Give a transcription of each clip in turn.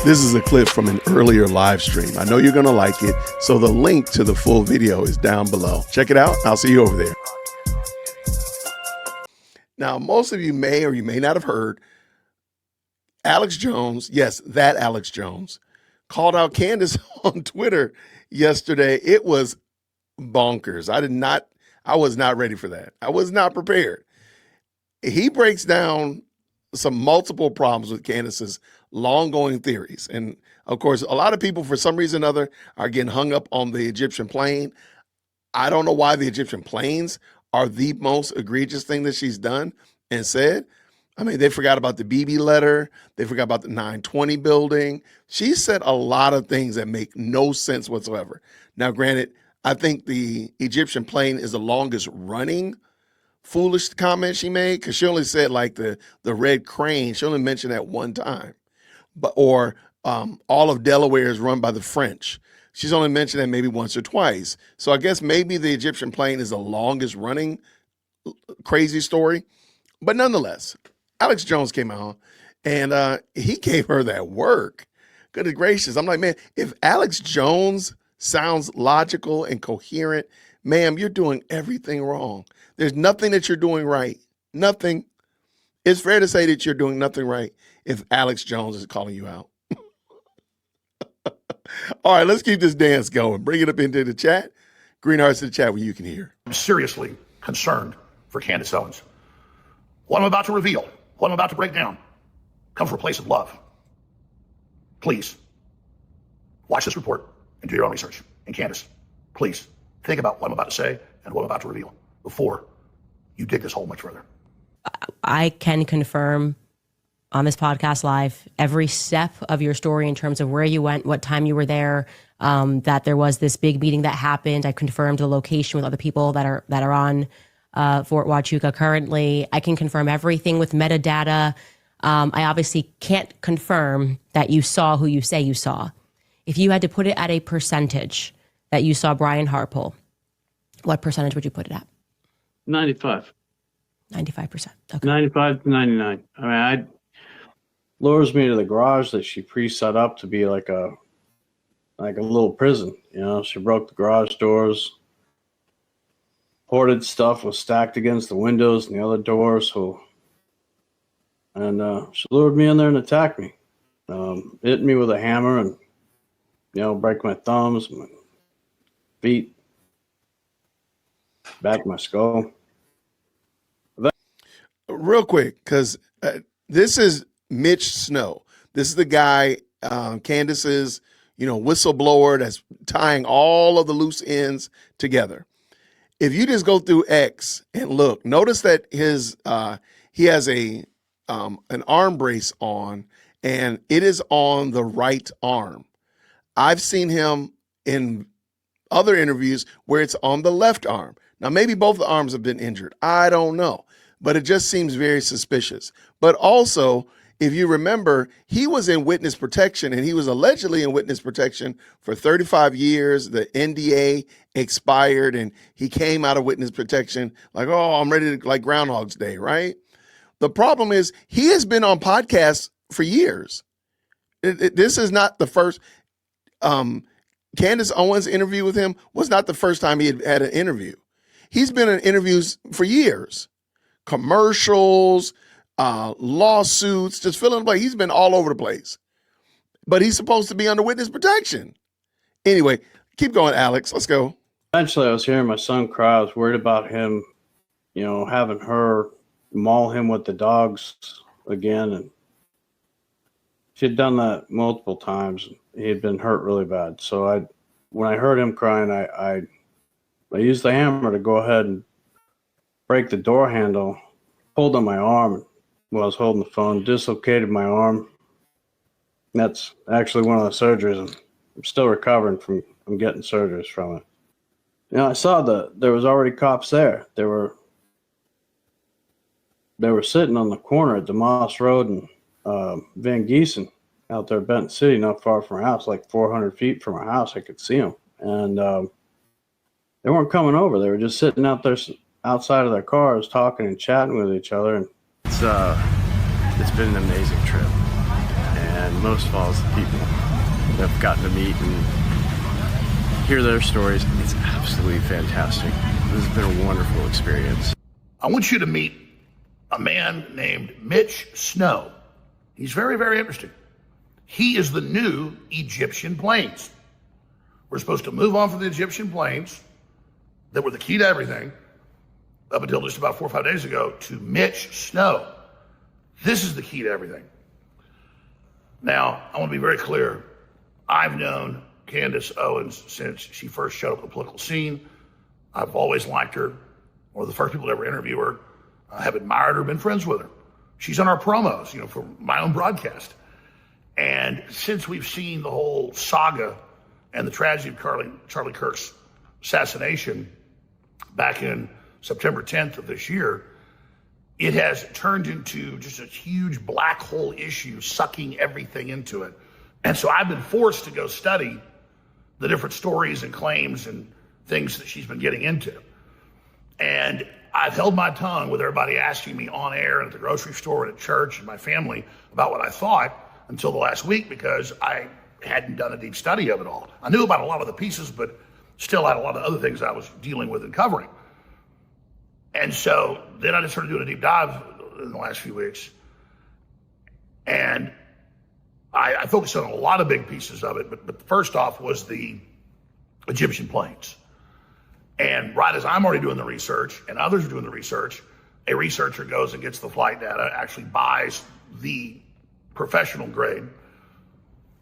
This is a clip from an earlier live stream. I know you're going to like it, so the link to the full video is down below. Check it out. I'll see you over there. Now, most of you may or you may not have heard Alex Jones, yes, that Alex Jones, called out Candace on Twitter yesterday. It was bonkers. I was not ready for that. I was not prepared. He breaks down some multiple problems with Candace's long-going theories. And of course, a lot of people, for some reason or other, are getting hung up on the Egyptian plane. I don't know why the Egyptian planes are the most egregious thing that she's done and said. I mean, they forgot about the BB letter. They forgot about the 920 building. She said a lot of things that make no sense whatsoever. Now, granted, I think the Egyptian plane is the longest running foolish comment she made, because she only said like the red crane. She only mentioned that one time. Or all of Delaware is run by the French. She's only mentioned that maybe once or twice. So I guess maybe the Egyptian plane is the longest running crazy story. But nonetheless, Alex Jones came out and he gave her that work. Goodness gracious. I'm like, man, if Alex Jones sounds logical and coherent, ma'am, you're doing everything wrong. There's nothing that you're doing right. Nothing. It's fair to say that you're doing nothing right if Alex Jones is calling you out. All right, let's keep this dance going. Bring it up into the chat. Green hearts to the chat where you can hear. I'm seriously concerned for Candace Owens. What I'm about to reveal, what I'm about to break down, comes from a place of love. Please, watch this report and do your own research. And Candace, please, think about what I'm about to say and what I'm about to reveal before you dig this hole much further. I can confirm on this podcast live every step of your story in terms of where you went, what time you were there, that there was this big meeting that happened. I confirmed the location with other people that are on Fort Huachuca currently. I can confirm everything with metadata. I obviously can't confirm that you saw who you say you saw. If you had to put it at a percentage that you saw Brian Harpole, what percentage would you put it at? 95. 95%. Okay. 95 to 99. I mean, lures me to the garage that she pre-set up to be like a little prison. You know, she broke the garage doors. Hoarded stuff was stacked against the windows and the other doors. And she lured me in there and attacked me. Hit me with a hammer and, break my thumbs, my feet, back of my skull. Real quick, because this is Mitch Snow. This is the guy, Candace's, whistleblower that's tying all of the loose ends together. If you just go through X and look, notice that he has an arm brace on, and it is on the right arm. I've seen him in other interviews where it's on the left arm. Now, maybe both the arms have been injured. I don't know, but it just seems very suspicious. But also, if you remember, he was in witness protection, and he was allegedly in witness protection for 35 years. The NDA expired, and he came out of witness protection like, oh, I'm ready to, like Groundhog's Day, right? The problem is he has been on podcasts for years. This is not the first. Candace Owens' interview with him was not the first time he had an interview. He's been in interviews for years, commercials, lawsuits, just fill in the blank. He's been all over the place, but he's supposed to be under witness protection. Anyway, keep going, Alex. Let's go. Eventually, I was hearing my son cry. I was worried about him, having her maul him with the dogs again. And she had done that multiple times. He had been hurt really bad. So when I heard him crying, I used the hammer to go ahead and break the door handle, pulled on my arm while I was holding the phone, dislocated my arm. That's actually one of the surgeries. I'm still recovering from getting surgeries from it. I saw there was already cops there. They were sitting on the corner at DeMoss Road and Van Giesen out there, Benton City, not far from our house, like 400 feet from our house. I could see them. And they weren't coming over. They were just sitting out there outside of their cars talking and chatting with each other. And it's been an amazing trip. And most of all is the people that I've gotten to meet and hear their stories. It's absolutely fantastic. This has been a wonderful experience. I want you to meet a man named Mitch Snow. He's very, very interesting. He is the new Egyptian planes. We're supposed to move on from the Egyptian planes that were the key to everything up until just about 4 or 5 days ago to Mitch Snow. This is the key to everything. Now, I want to be very clear. I've known Candace Owens since she first showed up at the political scene. I've always liked her. One of the first people to ever interview her. I have admired her, been friends with her. She's on our promos, for my own broadcast. And since we've seen the whole saga and the tragedy of Charlie Kirk's assassination back in September 10th of this year, it has turned into just a huge black hole issue, sucking everything into it. And so I've been forced to go study the different stories and claims and things that she's been getting into. And I've held my tongue with everybody asking me on air and at the grocery store and at church and my family about what I thought until the last week, because I hadn't done a deep study of it all. I knew about a lot of the pieces, but still had a lot of other things I was dealing with and covering. And so then I just started doing a deep dive in the last few weeks. And I focused on a lot of big pieces of it, but first off was the Egyptian planes. And right as I'm already doing the research and others are doing the research, a researcher goes and gets the flight data, actually buys the professional grade,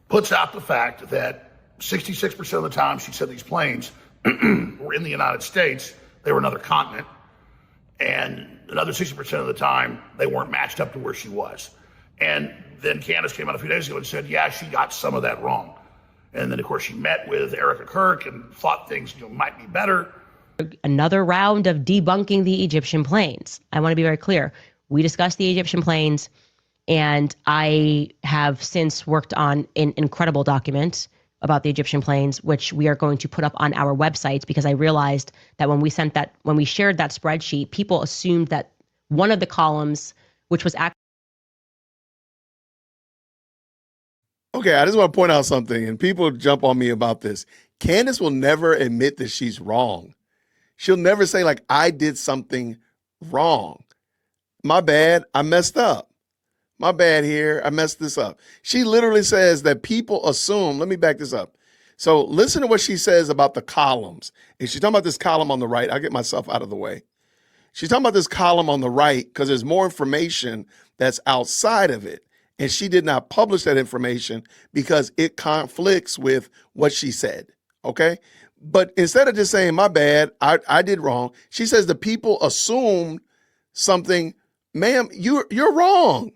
puts out the fact that 66% of the time she said these planes were in the United States, they were another continent, and another 60% of the time they weren't matched up to where she was. And then Candace came out a few days ago and said, yeah, she got some of that wrong. And then, of course, she met with Erica Kirk and thought things might be better. Another round of debunking the Egyptian planes. I want to be very clear. We discussed the Egyptian planes, and I have since worked on an incredible document about the Egyptian planes, which we are going to put up on our website, because I realized that when we shared that spreadsheet, people assumed that one of the columns, which was actually. Okay, I just want to point out something, and people jump on me about this. Candace will never admit that she's wrong. She'll never say, like, I did something wrong. My bad, I messed up. My bad here, I messed this up. She literally says that people assume, let me back this up. So listen to what she says about the columns. And she's talking about this column on the right. I'll get myself out of the way. She's talking about this column on the right because there's more information that's outside of it. And she did not publish that information because it conflicts with what she said, okay? But instead of just saying, my bad, I did wrong, she says the people assumed something. Ma'am, you're wrong.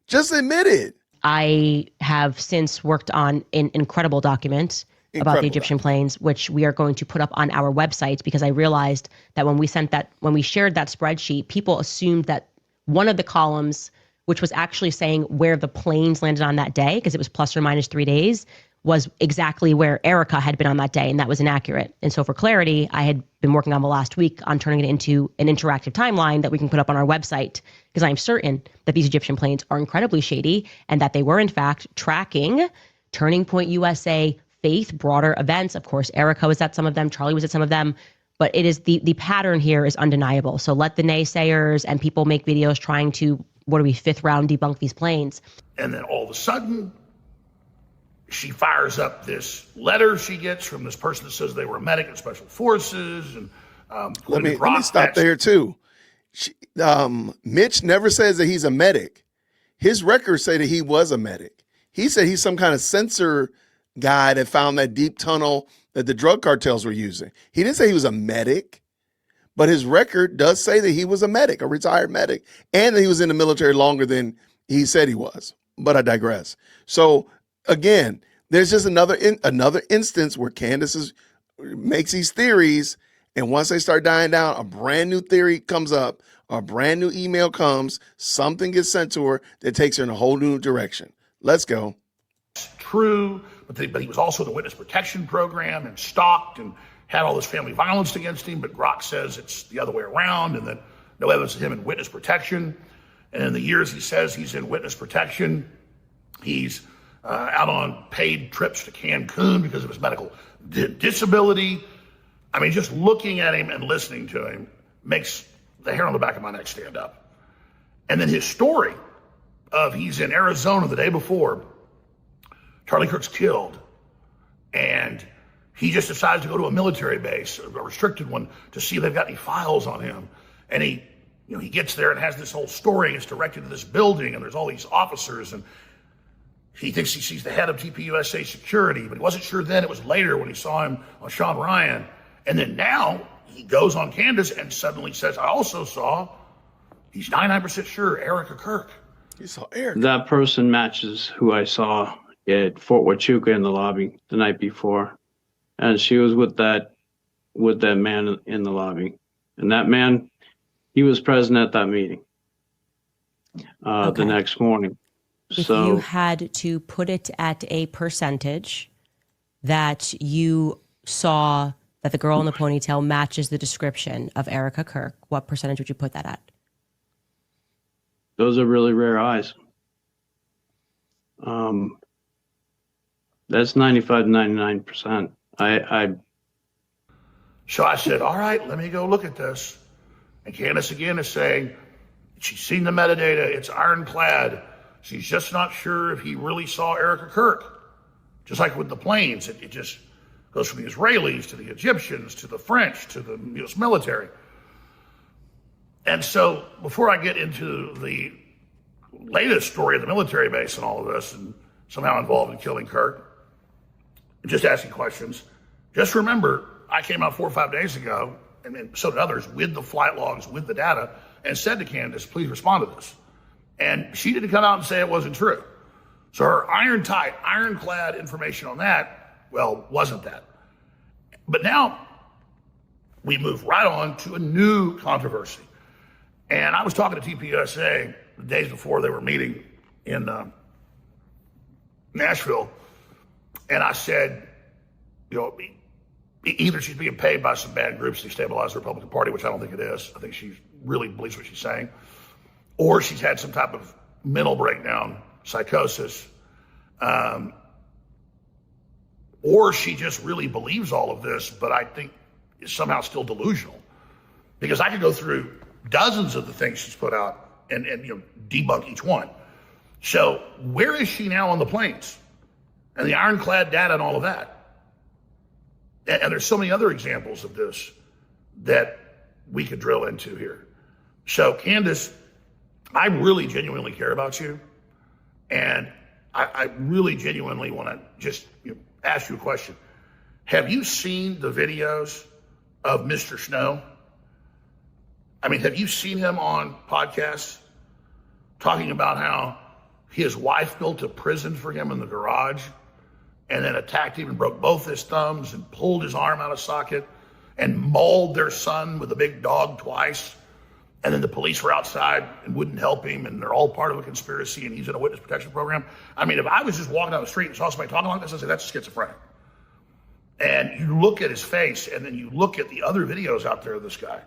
Just admit it. I have since worked on an incredible document about the Egyptian planes, which we are going to put up on our website, because I realized that when we shared that spreadsheet, people assumed that one of the columns, which was actually saying where the planes landed on that day, because it was plus or minus 3 days, was exactly where Erica had been on that day, and that was inaccurate. And so for clarity, I had been working on the last week on turning it into an interactive timeline that we can put up on our website, because I'm certain that these Egyptian planes are incredibly shady and that they were in fact tracking Turning Point USA faith broader events. Of course, Erica was at some of them, Charlie was at some of them, but it is the pattern here is undeniable. So let the naysayers and people make videos trying to, fifth round debunk these planes. And then all of a sudden, she fires up this letter she gets from this person that says they were a medic in special forces. And let me stop there too. Mitch never says that he's a medic. His records say that he was a medic. He said he's some kind of sensor guy that found that deep tunnel that the drug cartels were using. He didn't say he was a medic, but his record does say that he was a medic, a retired medic, and that he was in the military longer than he said he was. But I digress. So again, there's just another instance where Candace makes these theories, and once they start dying down, a brand new theory comes up, a brand new email comes, something gets sent to her that takes her in a whole new direction. Let's go. True, but he was also in the witness protection program and stalked and had all this family violence against him, but Grok says it's the other way around, and that no evidence of him in witness protection. And in the years he says he's in witness protection, he's out on paid trips to Cancun because of his medical disability. I mean, just looking at him and listening to him makes the hair on the back of my neck stand up. And then his story of he's in Arizona the day before Charlie Kirk's killed, and he just decides to go to a military base, a restricted one, to see if they've got any files on him. And he gets there and has this whole story. It's directed to this building, and there's all these officers, and he thinks he sees the head of TPUSA security, but he wasn't sure then. It was later when he saw him on Sean Ryan. And then now he goes on Candace and suddenly says, I also saw, he's 99% sure, Erica Kirk. You saw Erica. That person matches who I saw at Fort Huachuca in the lobby the night before. And she was with that man in the lobby. And that man, he was present at that meeting the next morning. If you had to put it at a percentage that you saw that the girl in the ponytail matches the description of Erica Kirk, what percentage would you put that at? Those are really rare eyes. That's 95 to 99%. So I said, all right, let me go look at this. And Candace again is saying, she's seen the metadata, it's ironclad. She's just not sure if he really saw Erica Kirk. Just like with the planes, it just goes from the Israelis to the Egyptians to the French to the U.S. military. And so before I get into the latest story of the military base and all of this, and somehow involved in killing Kirk, just asking questions, just remember, I came out 4 or 5 days ago, and so did others, with the flight logs, with the data, and said to Candace, please respond to this. And she didn't come out and say it wasn't true. So her ironclad information on that, well, wasn't that. But now we move right on to a new controversy. And I was talking to TPUSA the days before they were meeting in Nashville. And I said, either she's being paid by some bad groups to destabilize the Republican Party, which I don't think it is. I think she really believes what she's saying. Or she's had some type of mental breakdown, psychosis. Or she just really believes all of this, but I think is somehow still delusional. Because I could go through dozens of the things she's put out and debunk each one. So where is she now on the planes? And the ironclad data and all of that. And there's so many other examples of this that we could drill into here. So Candace, I really genuinely care about you. And I really genuinely want to just ask you a question. Have you seen the videos of Mr. Snow? I mean, have you seen him on podcasts talking about how his wife built a prison for him in the garage and then attacked him and broke both his thumbs and pulled his arm out of socket and mauled their son with a big dog twice? And then the police were outside and wouldn't help him, and they're all part of a conspiracy, and he's in a witness protection program. I mean, if I was just walking down the street and saw somebody talking like this, I'd say, that's schizophrenic. And you look at his face, and then you look at the other videos out there of this guy,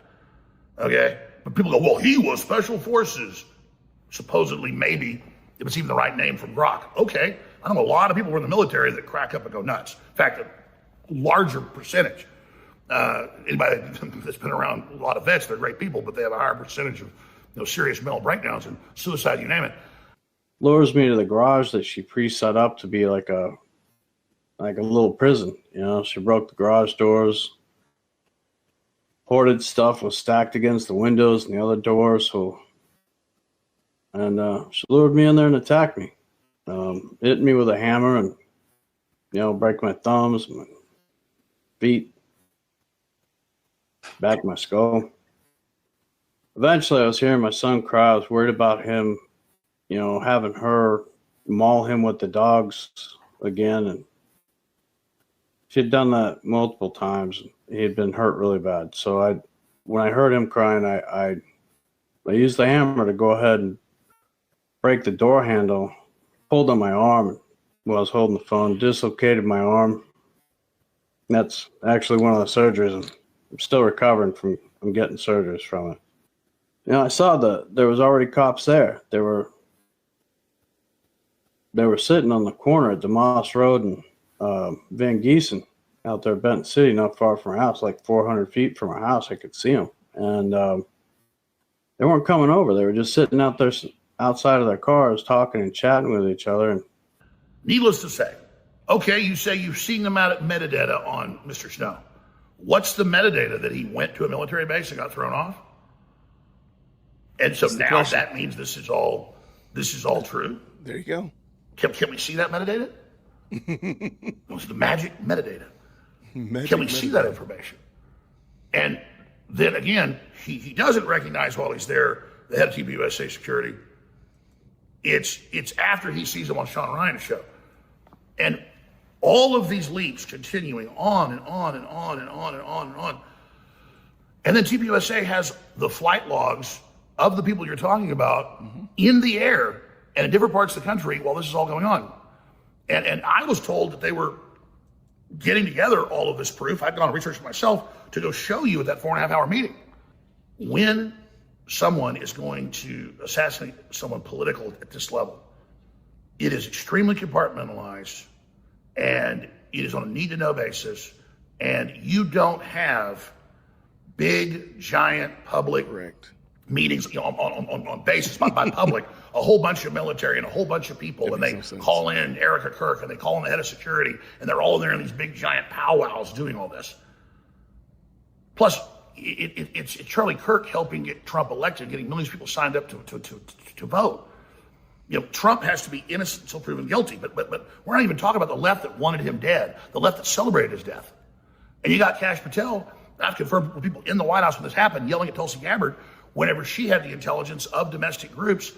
okay? But people go, well, he was special forces. Supposedly, maybe, if it's even the right name from Grok. Okay, I know a lot of people who are in the military that crack up and go nuts. In fact, a larger percentage. Anybody that's been around a lot of vets, they're great people, but they have a higher percentage of serious mental breakdowns and suicide, you name it. Lures me to the garage that she pre-set up to be like a little prison. She broke the garage doors. Hoarded stuff was stacked against the windows and the other doors. And she lured me in there and attacked me. Hit me with a hammer and, break my thumbs, my feet. Back of my skull. Eventually, I was hearing my son cry. I was worried about him, having her maul him with the dogs again. And she had done that multiple times. He had been hurt really bad. So when I heard him crying, I used the hammer to go ahead and break the door handle, pulled on my arm while I was holding the phone, dislocated my arm. That's actually one of the surgeries. I'm still recovering from getting surgeries from it. I saw there was already cops there. There were they were sitting on the corner at DeMoss Road and Van Giesen out there, Benton City, not far from our house, like 400 feet from our house. I could see them. And they weren't coming over. They were just sitting out there outside of their cars talking and chatting with each other. And needless to say, okay, you say you've seen the metadata on Mr. Snow. What's the metadata? That he went to a military base and got thrown off? And so now that means this is all true. There you go. Can we see that metadata? What's the magic metadata? Can we see that information? And then again, he doesn't recognize while he's there the head of TPUSA security. It's after he sees him on Sean Ryan's show. And all of these leaps continuing on and on and on and on and on and on. And then TPUSA has the flight logs of the people you're talking about in the air and in different parts of the country while this is all going on. And I was told that they were getting together all of this proof. I'd gone and researched it myself to go show you at that 4.5-hour meeting. When someone is going to assassinate someone political at this level, it is extremely compartmentalized and it is on a need-to-know basis, and you don't have big, giant public meetings on basis by public, a whole bunch of military and a whole bunch of people, and they call in Erica Kirk and they call in the head of security, and they're all in there in these big giant powwows doing all this. Plus, it's Charlie Kirk helping get Trump elected, getting millions of people signed up to vote. You know, Trump has to be innocent until proven guilty, but we're not even talking about the left that wanted him dead, the left that celebrated his death. And you got Kash Patel, I've confirmed with people in the White House when this happened, yelling at Tulsi Gabbard whenever she had the intelligence of domestic groups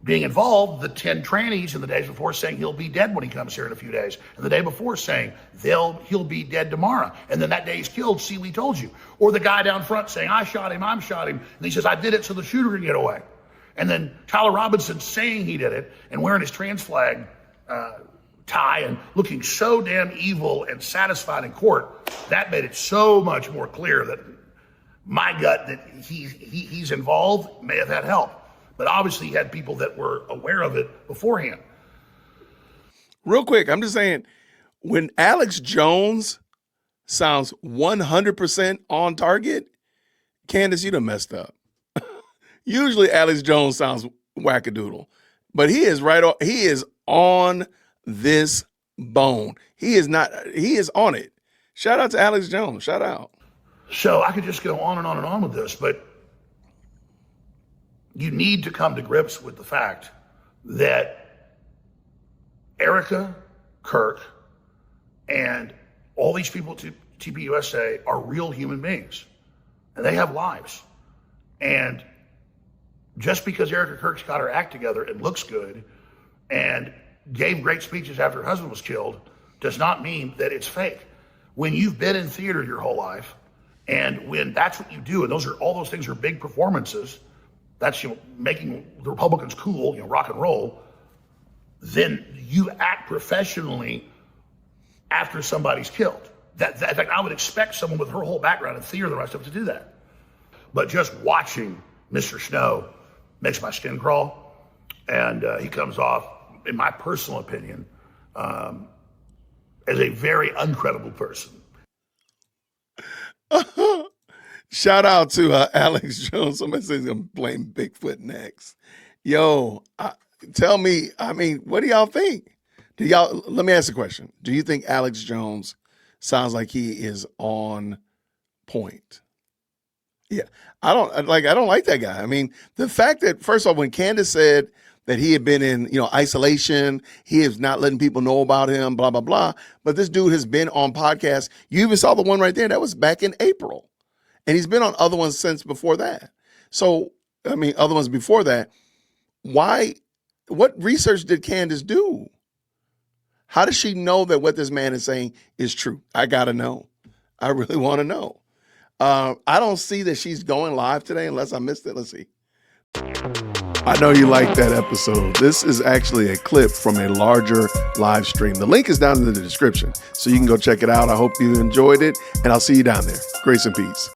being involved, the 10 trannies in the days before saying he'll be dead when he comes here in a few days, and the day before saying he'll be dead tomorrow, and then that day he's killed, see, we told you. Or the guy down front saying, I'm shot him, and he says, I did it so the shooter can get away. And then Tyler Robinson saying he did it and wearing his trans flag tie and looking so damn evil and satisfied in court, that made it so much more clear that my gut that he's involved may have had help. But obviously he had people that were aware of it beforehand. Real quick, I'm just saying, when Alex Jones sounds 100% on target, Candace, you done messed up. Usually Alex Jones sounds wackadoodle, but he is he is on this bone. He is on it. Shout out to Alex Jones. Shout out. So I could just go on and on and on with this, but you need to come to grips with the fact that Erica Kirk and all these people at TPUSA are real human beings, and they have lives. And just because Erica Kirk's got her act together and looks good and gave great speeches after her husband was killed does not mean that it's fake. When you've been in theater your whole life, and when that's what you do, and all those things are big performances, that's making the Republicans cool, rock and roll, then you act professionally after somebody's killed. In fact, I would expect someone with her whole background in theater and the rest of it to do that. But just watching Mr. Snow makes my skin crawl, and he comes off, in my personal opinion, as a very uncredible person. Shout out to Alex Jones. Somebody says he's going to blame Bigfoot next. Yo, tell me, what do y'all think? Let me ask a question. Do you think Alex Jones sounds like he is on point? Yeah, I don't like that guy. The fact that, first of all, when Candace said that he had been in, isolation, he is not letting people know about him, blah, blah, blah. But this dude has been on podcasts. You even saw the one right there. That was back in April. And he's been on other ones since before that. So, other ones before that. What research did Candace do? How does she know that what this man is saying is true? I got to know. I really want to know. I don't see that she's going live today unless I missed it. Let's see. I know you liked that episode. This is actually a clip from a larger live stream. The link is down in the description, so you can go check it out. I hope you enjoyed it, and I'll see you down there. Grace and peace.